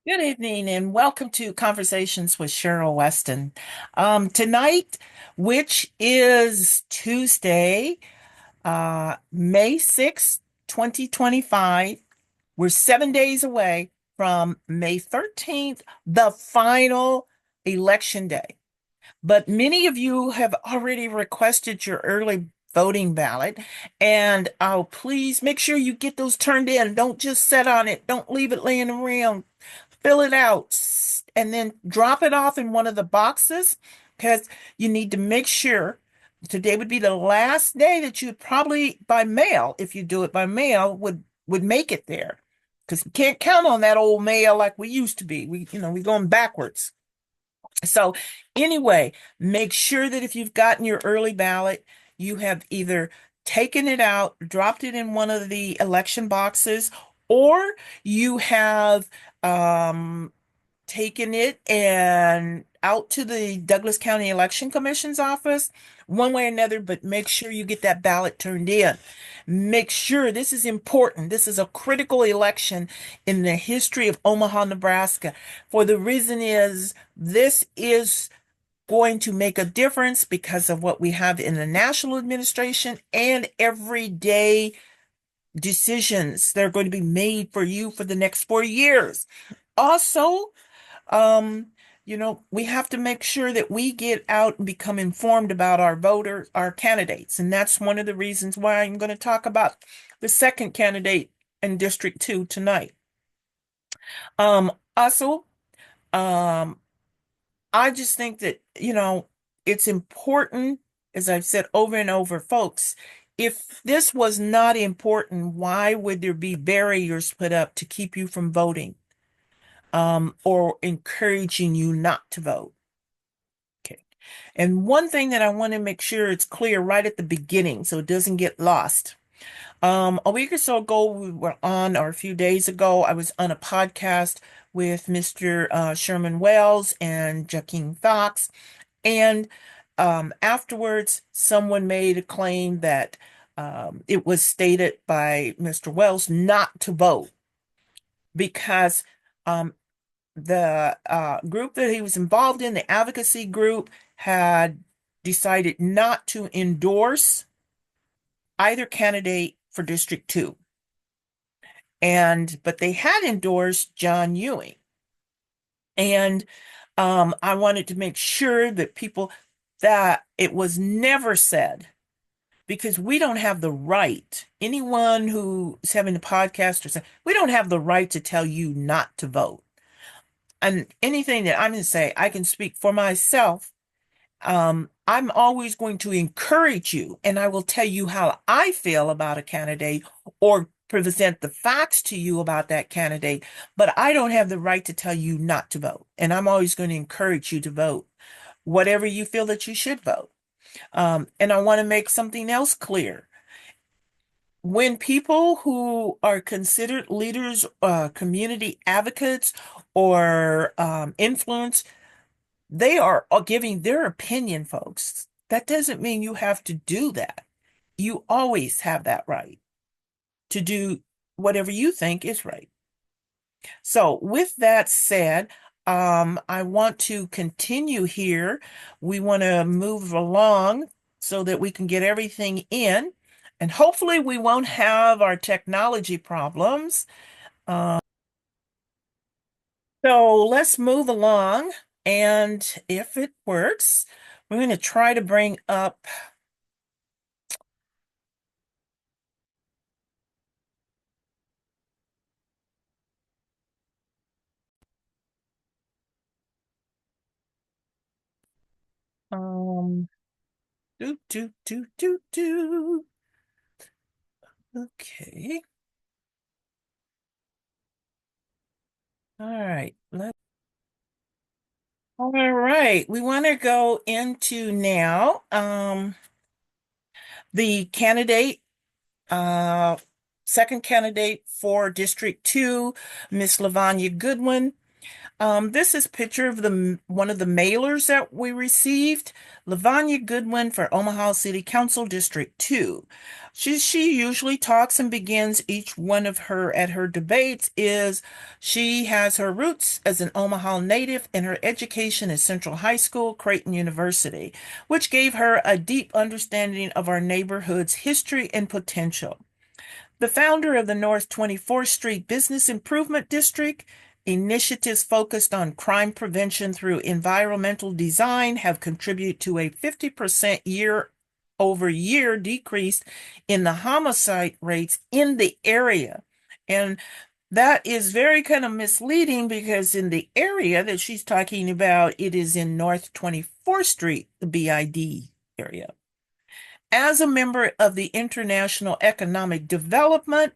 Good evening and welcome to Conversations with Cheryl Weston. Tonight, which is Tuesday, May 6th, 2025, we're 7 days away from May 13th, the final election day. But many of you have already requested your early voting ballot, and please make sure you get those turned in. Don't just sit on it. Don't leave it laying around. Fill it out and then drop it off in one of the boxes because you need to make sure today would be the last day that you probably by mail, if you do it by mail, would make it there. Because you can't count on that old mail like we used to be. We're going backwards. So anyway, make sure that if you've gotten your early ballot, you have either taken it out, dropped it in one of the election boxes, or you have taken it and out to the Douglas County Election Commission's office, one way or another, but make sure you get that ballot turned in. Make sure this is important. This is a critical election in the history of Omaha, Nebraska. For the reason is this is going to make a difference because of what we have in the national administration and everyday decisions that are going to be made for you for the next 4 years. Also, um, we have to make sure that we get out and become informed about our voters, our candidates. And that's one of the reasons why I'm going to talk about the second candidate in District 2 tonight. Also, um, I just think that, it's important, as I've said over and over, folks, if this was not important, why would there be barriers put up to keep you from voting, or encouraging you not to vote? Okay. And one thing that I want to make sure it's clear right at the beginning so it doesn't get lost. A week or so ago, or a few days ago, I was on a podcast with Mr. Sherman Wells and Joaquin Fox. And afterwards, someone made a claim that it was stated by Mr. Wells not to vote because um, the group that he was involved in, the advocacy group, had decided not to endorse either candidate for District 2. But they had endorsed John Ewing. And I wanted to make sure that it was never said, because we don't have the right, anyone who's having a podcast or something, we don't have the right to tell you not to vote. And anything that I'm going to say, I can speak for myself. I'm always going to encourage you, and I will tell you how I feel about a candidate or present the facts to you about that candidate, but I don't have the right to tell you not to vote. And I'm always going to encourage you to vote, whatever you feel that you should vote. And I want to make something else clear. When people who are considered leaders, community advocates, or influence, they are giving their opinion, folks. That doesn't mean you have to do that. You always have that right to do whatever you think is right. So, with that said, I want to continue here. We want to move along so that we can get everything in, and hopefully, we won't have our technology problems. Uh, so, let's move along. And if it works, we're going to try to bring up. Um, do. Okay. All right. All right. We want to go into now the uh second candidate for District 2, Miss Lavanya Goodwin. This is a picture of the one of the mailers that we received. Lavanya Goodwin for Omaha City Council District 2. She usually talks and begins each one of her at her debates is she has her roots as an Omaha native and her education at Central High School, Creighton University, which gave her a deep understanding of our neighborhood's history and potential. The founder of the North 24th Street Business Improvement District, initiatives focused on crime prevention through environmental design have contributed to a 50% year-over-year decrease in the homicide rates in the area. And that is very kind of misleading because in the area that she's talking about, it is in North 24th Street, the BID area. As a member of the International Economic Development,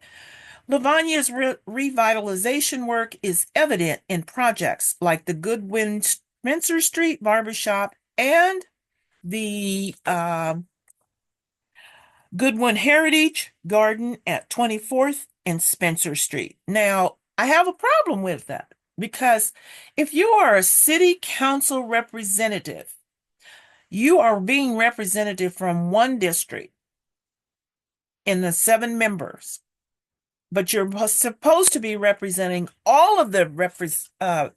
Lavania's revitalization work is evident in projects like the Goodwin Spencer Street Barbershop and the Goodwin Heritage Garden at 24th and Spencer Street. Now, I have a problem with that because if you are a city council representative, you are being representative from one district in the 7 members, but you're supposed to be representing all of the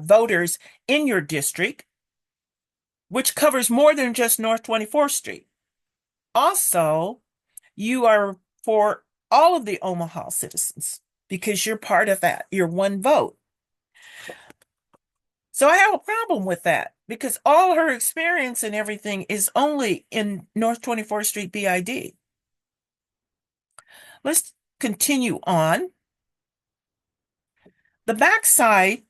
voters in your district, which covers more than just North 24th Street. Also, you are for all of the Omaha citizens because you're part of that. You're one vote. So I have a problem with that because all her experience and everything is only in North 24th Street BID. Let's continue on. The backside,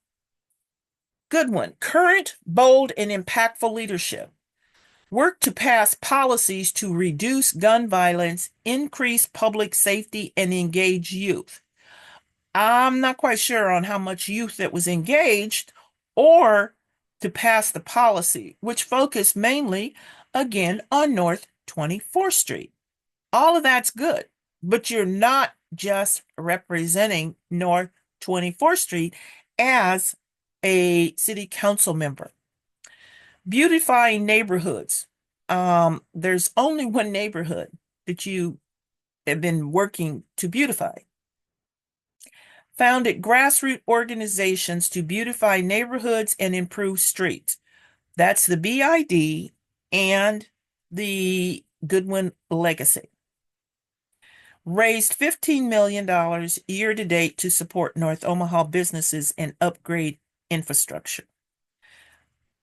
Goodwin, current, bold, and impactful leadership. Work to pass policies to reduce gun violence, increase public safety, and engage youth. I'm not quite sure on how much youth that was engaged or to pass the policy, which focused mainly, again, on North 24th Street. All of that's good, but you're not just representing North 24th Street as a city council member. Beautifying neighborhoods. There's only one neighborhood that you have been working to beautify. Founded grassroots organizations to beautify neighborhoods and improve streets. That's the BID and the Goodwin Legacy. Raised $15 million year to date to support North Omaha businesses and upgrade infrastructure.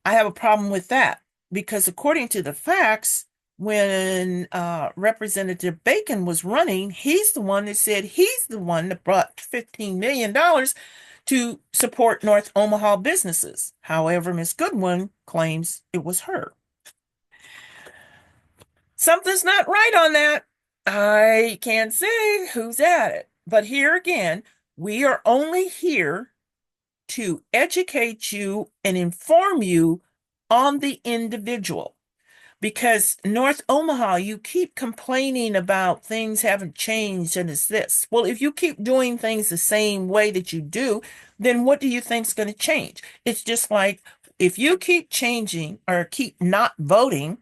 I have a problem with that because according to the facts, when Representative Bacon was running, he's the one that said he's the one that brought $15 million to support North Omaha businesses. However, Ms. Goodwin claims it was her. Something's not right on that. I can't say who's at it. But here again, we are only here to educate you and inform you on the individual. Because North Omaha, you keep complaining about things haven't changed and it's this. Well, if you keep doing things the same way that you do, then what do you think is going to change? It's just like if you keep changing or keep not voting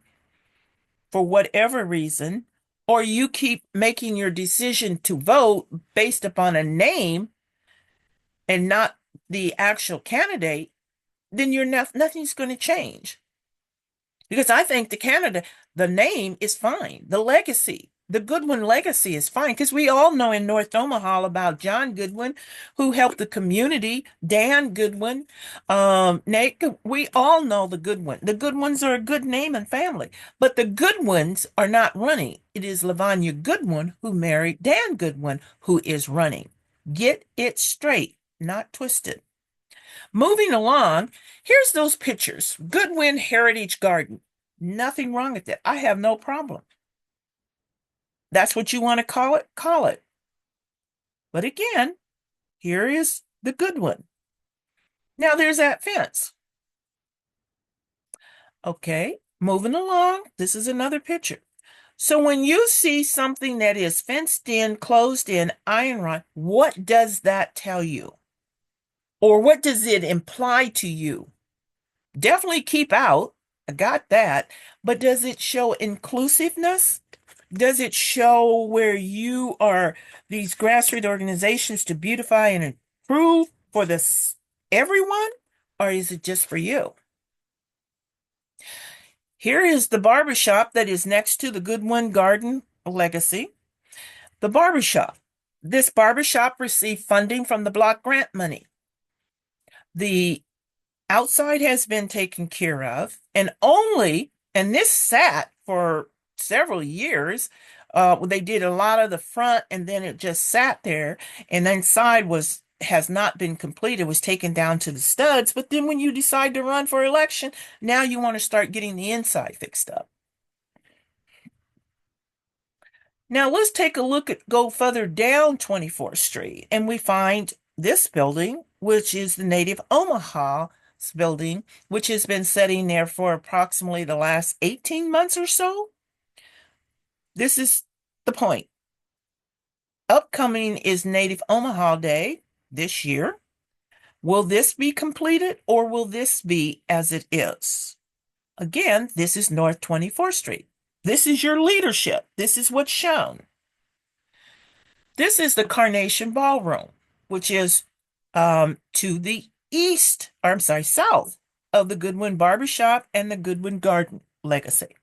for whatever reason, or you keep making your decision to vote based upon a name and not the actual candidate, then nothing's going to change. Because I think the name is fine. The legacy, the Goodwin legacy is fine. Because we all know in North Omaha about John Goodwin, who helped the community, Dan Goodwin, Nate, we all know the Goodwin. The Goodwins are a good name and family. But the Goodwins are not running. It is Lavanya Goodwin who married Dan Goodwin who is running. Get it straight, not twisted. Moving along, here's those pictures. Goodwin Heritage Garden. Nothing wrong with it. I have no problem. That's what you want to call it? Call it. But again, here is the Goodwin. Now there's that fence. Okay, moving along. This is another picture. So when you see something that is fenced in, closed in, iron rod, what does that tell you? Or what does it imply to you? Definitely keep out. I got that. But does it show inclusiveness? Does it show where you are these grassroots organizations to beautify and improve for this everyone? Or is it just for you? Here is the barbershop that is next to the Goodwin Garden Legacy. The barbershop. This barbershop received funding from the block grant money. The outside has been taken care of, and this sat for several years. They did a lot of the front, and then it just sat there, and inside has not been completed, was taken down to the studs. But then when you decide to run for election, now you want to start getting the inside fixed up. Now let's take a look go further down 24th Street, and we find this building, which is the Native Omaha building, which has been sitting there for approximately the last 18 months or so. This is the point. Upcoming is Native Omaha Day this year. Will this be completed or will this be as it is? Again, this is North 24th Street. This is your leadership. This is what's shown. This is the Carnation Ballroom, which is to the east, or I'm sorry, south of the Goodwin Barbershop and the Goodwin Garden Legacy.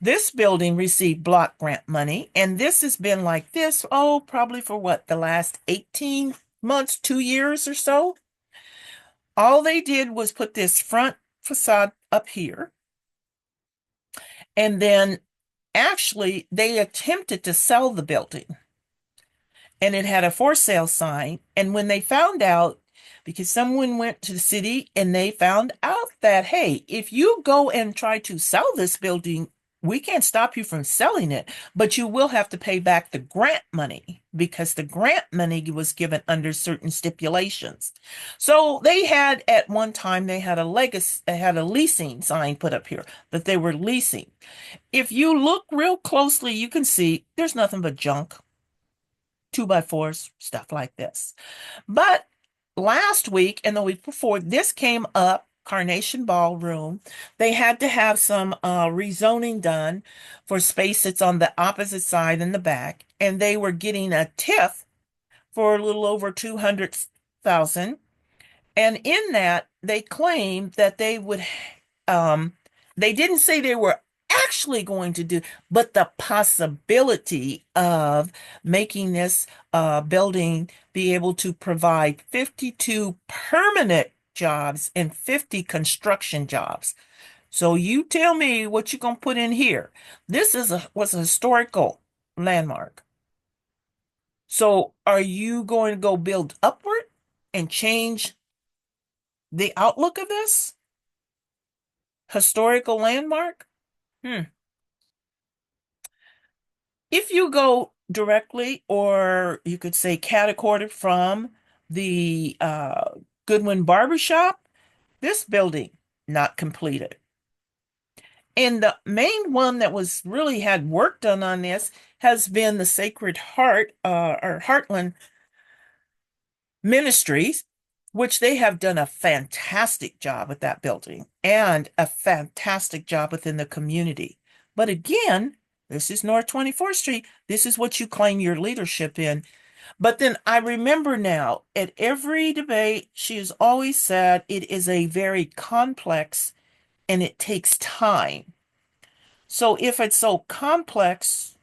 This building received block grant money, and this has been like this, oh, probably for what, the last 18 months, 2 years or so. All they did was put this front facade up here, and then actually they attempted to sell the building, and it had a for sale sign. And when they found out, because someone went to the city and they found out that, hey, if you go and try to sell this building, we can't stop you from selling it, but you will have to pay back the grant money because the grant money was given under certain stipulations. So they had at one time they had a leasing sign put up here that they were leasing. If you look real closely, you can see there's nothing but junk, 2x4s, stuff like this. But last week and the week before, this came up, Carnation Ballroom. They had to have some rezoning done for space that's on the opposite side in the back, and they were getting a TIF for a little over 200,000. And in that, they claimed that they didn't say they were actually going to do, but the possibility of making this building be able to provide 52 permanent jobs and 50 construction jobs. So you tell me what you're going to put in here. This was a historical landmark. So are you going to go build upward and change the outlook of this historical landmark? Hmm. If you go directly, or you could say catechorded from the Goodwin Barbershop, this building not completed. And the main one that was really had work done on this has been the Sacred Heart or Heartland Ministries, which they have done a fantastic job with that building and a fantastic job within the community. But again, this is North 24th Street. This is what you claim your leadership in. But then I remember now at every debate, she has always said it is a very complex and it takes time. So if it's so complex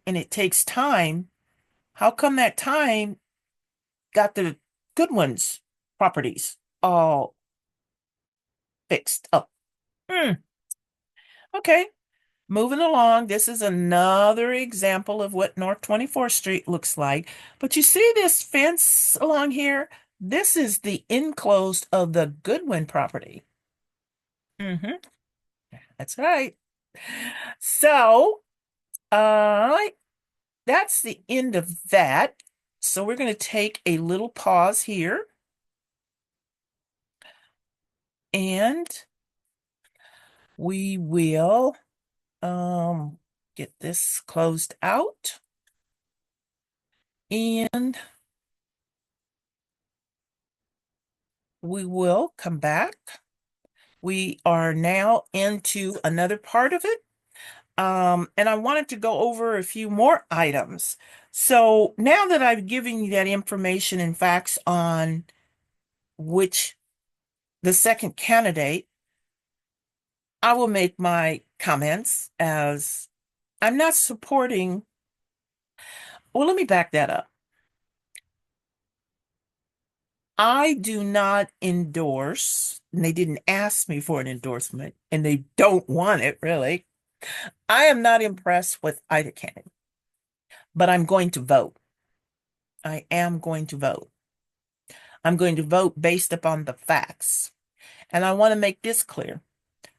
and it takes time, how come that time got the good ones properties all fixed up? Hmm. Okay, moving along. This is another example of what North 24th Street looks like. But you see this fence along here? This is the enclosed of the Goodwin property. Mm-hmm. That's right. So, uh, that's the end of that. So we're going to take a little pause here and we will um get this closed out and we will come back. We are now into another part of it. And I wanted to go over a few more items. So now that I've given you that information and facts on which the second candidate, I will make my comments as I'm not supporting. Well, let me back that up. I do not endorse, and they didn't ask me for an endorsement, and they don't want it really. I am not impressed with either candidate, but I'm going to vote. I am going to vote. I'm going to vote based upon the facts. And I want to make this clear,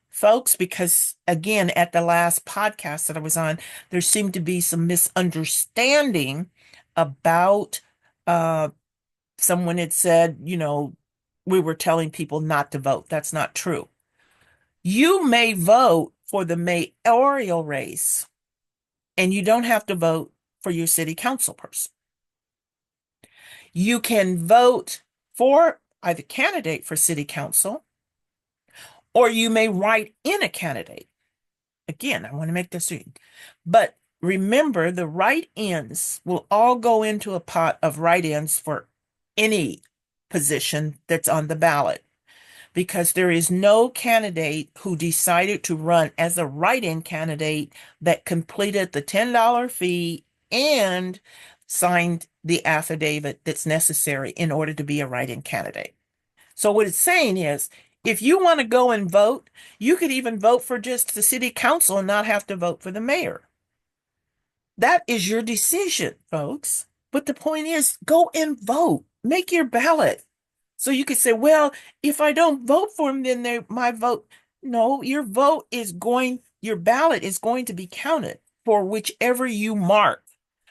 folks, because again, at the last podcast that I was on, there seemed to be some misunderstanding about uh, someone had said, we were telling people not to vote. That's not true. You may vote for the mayoral race, and you don't have to vote for your city council person. You can vote for either candidate for city council, or you may write in a candidate. Again, I want to make this read. But remember, the write-ins will all go into a pot of write-ins for any position that's on the ballot, because there is no candidate who decided to run as a write-in candidate that completed the $10 fee and signed the affidavit that's necessary in order to be a write-in candidate. So what it's saying is, if you want to go and vote, you could even vote for just the city council and not have to vote for the mayor. That is your decision, folks. But the point is, go and vote. Make your ballot. So you could say, well, if I don't vote for him, then my vote. No, your ballot is going to be counted for whichever you mark.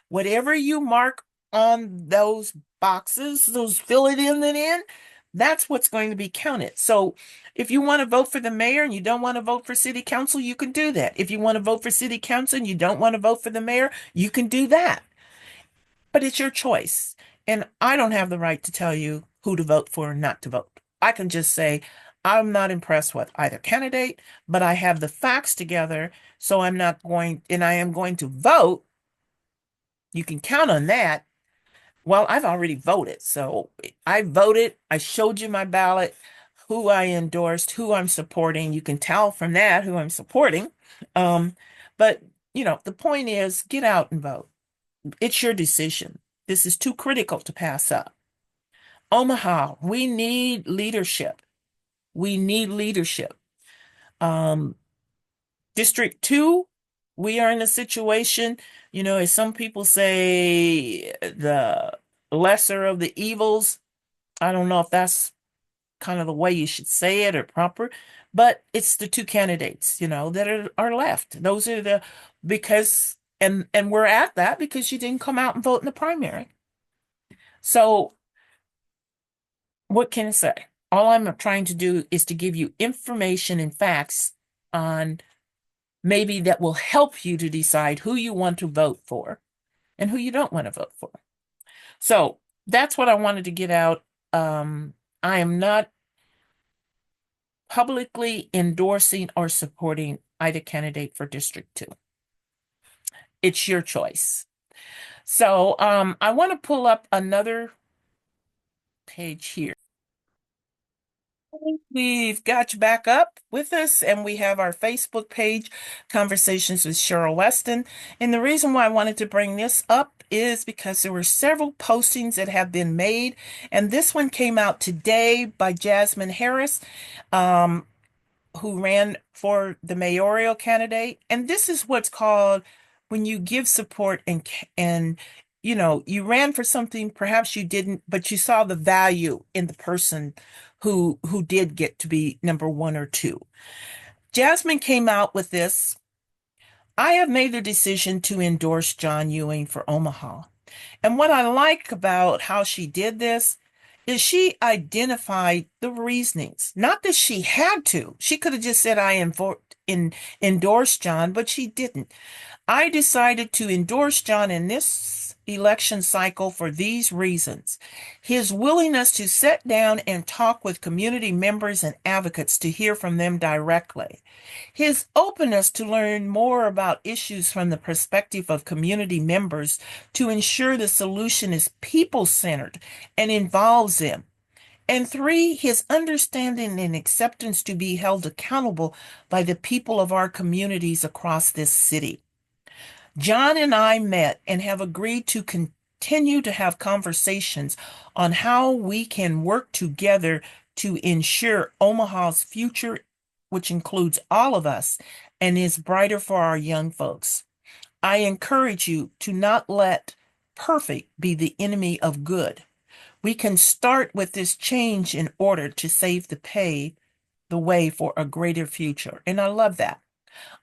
Whatever you mark on those boxes, those fill it in, that's what's going to be counted. So if you want to vote for the mayor and you don't want to vote for city council, you can do that. If you want to vote for city council and you don't want to vote for the mayor, you can do that. But it's your choice. And I don't have the right to tell you who to vote for and not to vote. I can just say, I'm not impressed with either candidate, but I have the facts together, so I'm not going, and I am going to vote. You can count on that. Well, I've already voted. So I voted. I showed you my ballot, who I endorsed, who I'm supporting. You can tell from that who I'm supporting. Um, but, the point is get out and vote. It's your decision. This is too critical to pass up. Omaha, we need leadership. We need leadership. Um, District 2, we are in a situation, as some people say, the lesser of the evils. I don't know if that's kind of the way you should say it or proper, but it's the two candidates, that are left. Those are because, and we're at that because you didn't come out and vote in the primary. So what can I say? All I'm trying to do is to give you information and facts on maybe that will help you to decide who you want to vote for and who you don't want to vote for. So that's what I wanted to get out. I am not publicly endorsing or supporting either candidate for District 2. It's your choice. So I want to pull up another page here. We've got you back up with us, and we have our Facebook page, Conversations with Cheryl Weston. And the reason why I wanted to bring this up is because there were several postings that have been made, and this one came out today by Jasmine Harris, who ran for the mayoral candidate. And this is what's called when you give support and you ran for something, perhaps you didn't, but you saw the value in the person who did get to be number one or two. Jasmine came out with this. I have made the decision to endorse John Ewing for Omaha. And what I like about how she did this is she identified the reasonings. Not that she had to. She could have just said, endorse John, but she didn't. I decided to endorse John in this election cycle for these reasons. His willingness to sit down and talk with community members and advocates to hear from them directly. His openness to learn more about issues from the perspective of community members to ensure the solution is people-centered and involves them. And three, his understanding and acceptance to be held accountable by the people of our communities across this city. John and I met and have agreed to continue to have conversations on how we can work together to ensure Omaha's future, which includes all of us, and is brighter for our young folks. I encourage you to not let perfect be the enemy of good. We can start with this change in order to save the way for a greater future. And I love that.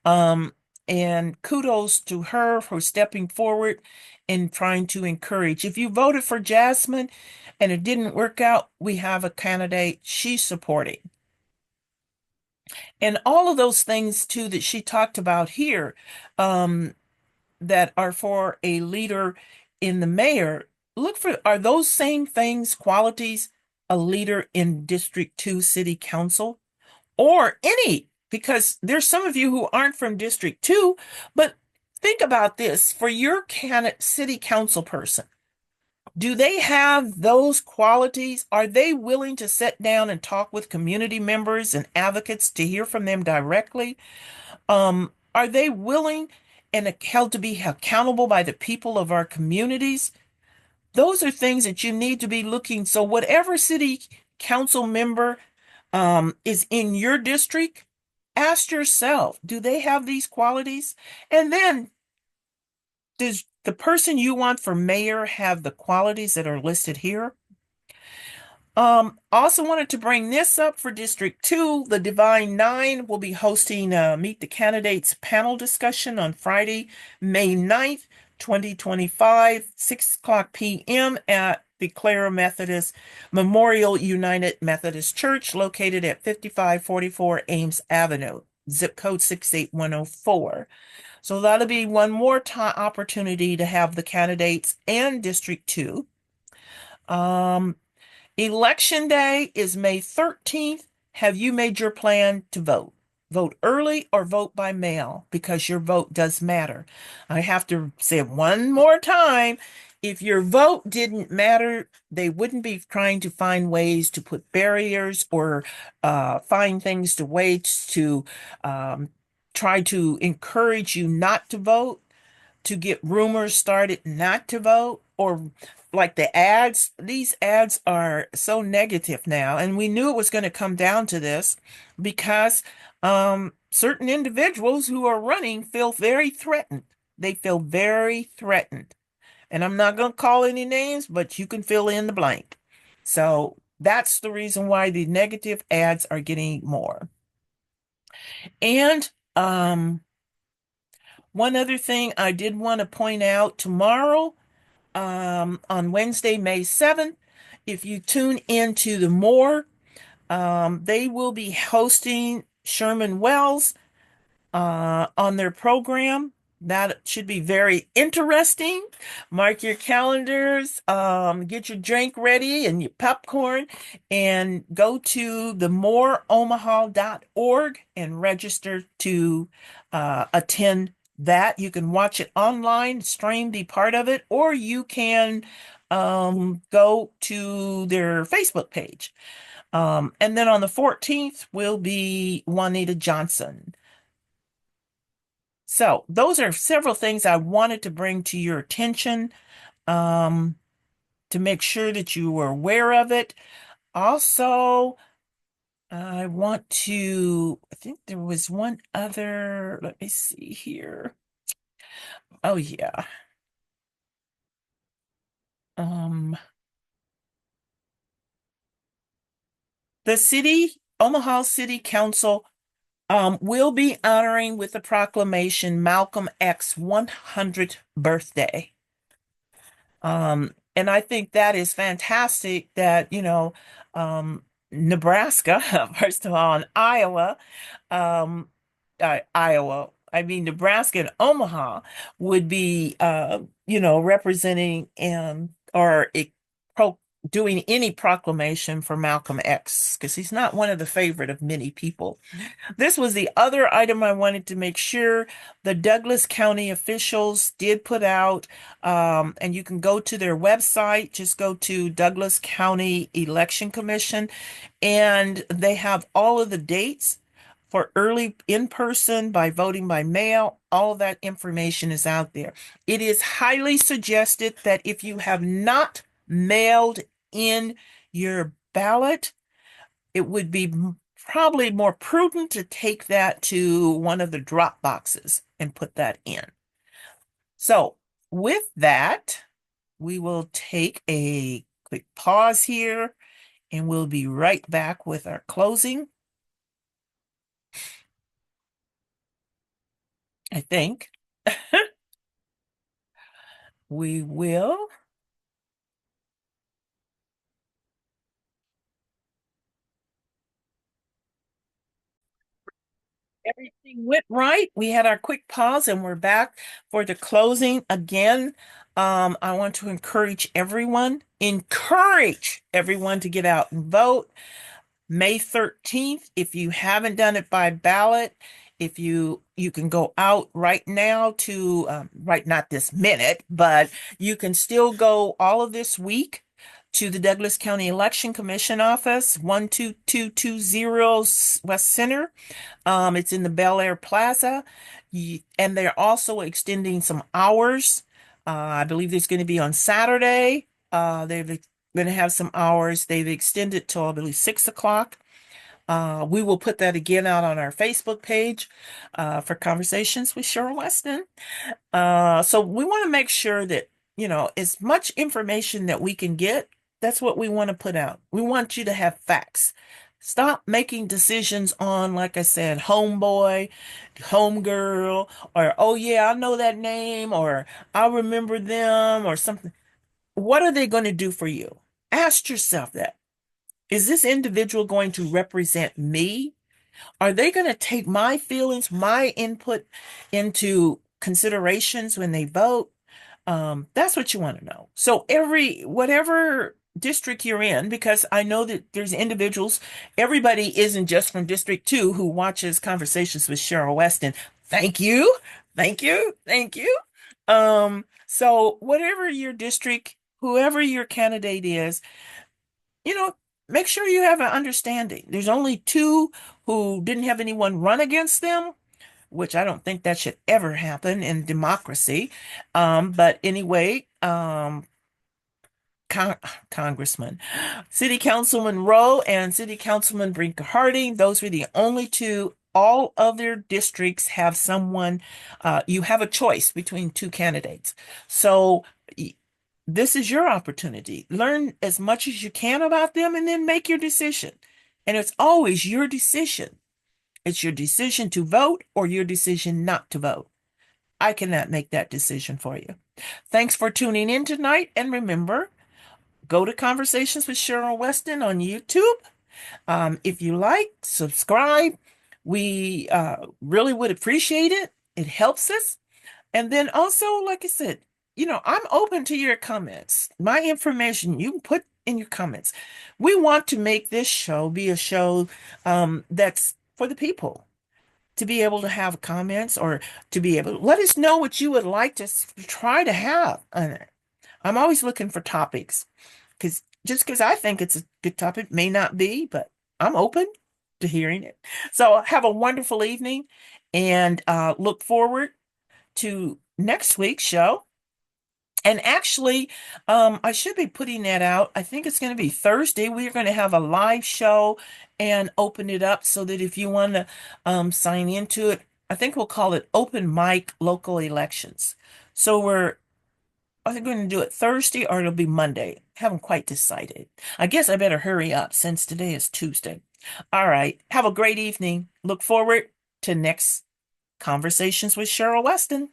Um, and kudos to her for stepping forward and trying to encourage. If you voted for Jasmine and it didn't work out, we have a candidate she's supporting. And all of those things too that she talked about here, that are for a leader in the mayor, look for, are those same things, qualities, a leader in District 2 City Council or any, because there's some of you who aren't from District 2, but think about this for your city council person. Do they have those qualities? Are they willing to sit down and talk with community members and advocates to hear from them directly? Are they willing and held to be accountable by the people of our communities? Those are things that you need to be looking. So whatever city council member is in your district, ask yourself, do they have these qualities? And then does the person you want for mayor have the qualities that are listed here? Also wanted to bring this up for District 2. The Divine Nine will be hosting a Meet the Candidates panel discussion on Friday, May 9th, 2025, 6 o'clock p.m. at the Clara Methodist Memorial United Methodist Church, located at 5544 Ames Avenue, zip code 68104. So that'll be one more opportunity to have the candidates and District 2. Election day is May 13th. Have you made your plan to vote? Vote early or vote by mail, because your vote does matter. I have to say it one more time. If your vote didn't matter, they wouldn't be trying to find ways to put barriers or find things to ways to try to encourage you not to vote, to get rumors started not to vote, or like the ads. These ads are so negative now, and we knew it was going to come down to this because certain individuals who are running feel very threatened. They feel very threatened. And I'm not going to call any names, but you can fill in the blank. So that's the reason why the negative ads are getting more. And one other thing I did want to point out tomorrow, on Wednesday, May 7th, if you tune into the More, they will be hosting Sherman Wells on their program. That should be very interesting. Mark your calendars, get your drink ready and your popcorn, and go to the moreomaha.org and register to attend that. You can watch it online, stream, be part of it, or you can go to their Facebook page. And then on the 14th will be Juanita Johnson. So those are several things I wanted to bring to your attention, um, to make sure that you were aware of it. Also, I think there was one other, let me see here. Oh yeah. Um, Omaha City Council, will be honoring with a proclamation Malcolm X's 100th birthday. And I think that is fantastic that, um, Nebraska, first of all, and Iowa, um, Iowa. I mean, Nebraska and Omaha would be, representing or pro doing any proclamation for Malcolm X because he's not one of the favorite of many people. This was the other item I wanted to make sure the Douglas County officials did put out, and you can go to their website, just go to Douglas County Election Commission, and they have all of the dates for early in person by voting by mail. All of that information is out there. It is highly suggested that if you have not mailed in your ballot, it would be probably more prudent to take that to one of the drop boxes and put that in. So, with that, we will take a quick pause here and we'll be right back with our closing. I think we will. Everything went right. We had our quick pause and we're back for the closing again. I want to encourage everyone to get out and vote. May 13th, if you haven't done it by ballot, if you can go out right now to right not this minute, but you can still go all of this week to the Douglas County Election Commission office, 12220 West Center. It's in the Bel Air Plaza, and they're also extending some hours. I believe there's going to be on Saturday. They're going to have some hours. They've extended till I believe 6 o'clock. We will put that again out on our Facebook page for Conversations with Cheryl Weston. So we want to make sure that, as much information that we can get, that's what we want to put out. We want you to have facts. Stop making decisions on, like I said, homeboy, homegirl, or, oh yeah, I know that name, or I remember them, or something. What are they going to do for you? Ask yourself that. Is this individual going to represent me? Are they going to take my feelings, my input into considerations when they vote? That's what you want to know. So whatever district you're in, because I know that there's individuals, everybody isn't just from District 2 who watches Conversations with Cheryl Weston. Thank you. Thank you. Thank you. So whatever your district, whoever your candidate is, you know, make sure you have an understanding. There's only two who didn't have anyone run against them, which I don't think that should ever happen in democracy. But anyway, Con Congressman, City Councilman Rowe and City Councilman Brinker Harding, those were the only two. All other districts have someone, you have a choice between two candidates. So this is your opportunity. Learn as much as you can about them and then make your decision. And it's always your decision. It's your decision to vote or your decision not to vote. I cannot make that decision for you. Thanks for tuning in tonight. And remember, go to Conversations with Cheryl Weston on YouTube. If you like, subscribe. We really would appreciate it. It helps us. And then also, like I said, I'm open to your comments. My information you can put in your comments. We want to make this show be a show that's for the people to be able to have comments or to be able to let us know what you would like to try to have on it. I'm always looking for topics because just because I think it's a good topic may not be, but I'm open to hearing it. So have a wonderful evening and look forward to next week's show. And actually, I should be putting that out. I think it's going to be Thursday. We are going to have a live show and open it up so that if you want to sign into it, I think we'll call it Open Mic Local Elections. So are they going to do it Thursday or it'll be Monday? Haven't quite decided. I guess I better hurry up since today is Tuesday. All right. Have a great evening. Look forward to next Conversations with Cheryl Weston.